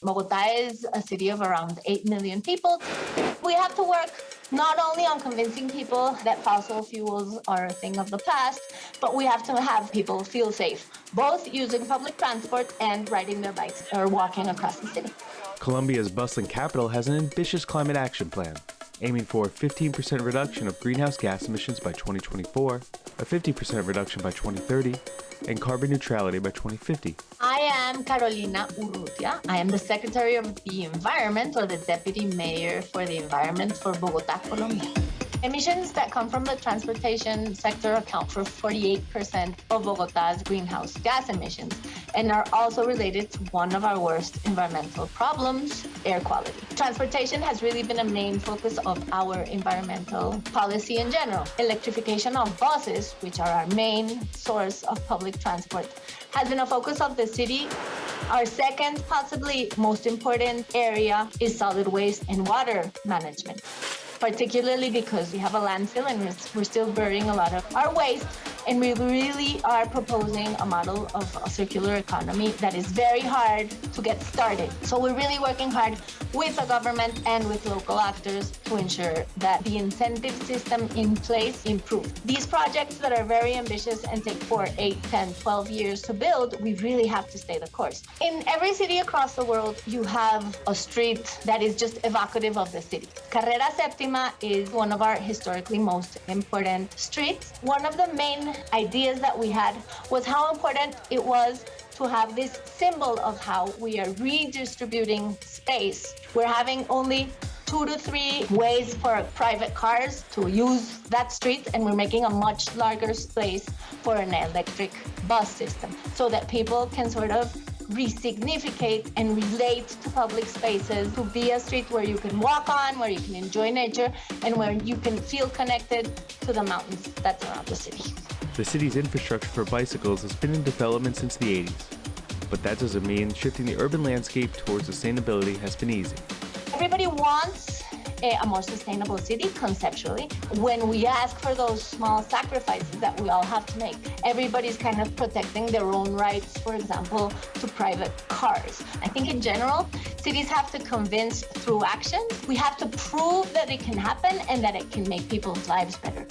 Bogota is a city of around 8 million people. We have to work not only on convincing people that fossil fuels are a thing of the past, but we have to have people feel safe, both using public transport and riding their bikes or walking across the city. Colombia's bustling capital has an ambitious climate action plan, aiming for a 15% reduction of greenhouse gas emissions by 2024, a 50% reduction by 2030, and carbon neutrality by 2050. I am Carolina Urrutia. I am the Secretary of the Environment, or the Deputy Mayor for the Environment for Bogotá, Colombia. Emissions that come from the transportation sector account for 48% of Bogotá's greenhouse gas emissions and are also related to one of our worst environmental problems, air quality. Transportation has really been a main focus of our environmental policy in general. Electrification of buses, which are our main source of public transport, has been a focus of the city. Our second, possibly most important area is solid waste and water management, particularly because we have a landfill and we're still burying a lot of our waste. And we really are proposing a model of a circular economy that is very hard to get started. So we're really working hard with the government and with local actors to ensure that the incentive system in place improves. These projects that are very ambitious and take 4, 8, 10, 12 years to build, we really have to stay the course. In every city across the world, you have a street that is just evocative of the city. Carrera Séptima is one of our historically most important streets. One of the main ideas that we had was how important it was to have this symbol of how we are redistributing space. We're having only 2 to 3 ways for private cars to use that street, and we're making a much larger space for an electric bus system so that people can sort of resignificate and relate to public spaces, to be a street where you can walk on, where you can enjoy nature, and where you can feel connected to the mountains that surround the city. The city's infrastructure for bicycles has been in development since the 80s, but that doesn't mean shifting the urban landscape towards sustainability has been easy. Everybody wants a more sustainable city conceptually. When we ask for those small sacrifices that we all have to make, everybody's kind of protecting their own rights, for example, to private cars. I think in general, cities have to convince through action. We have to prove that it can happen and that it can make people's lives better.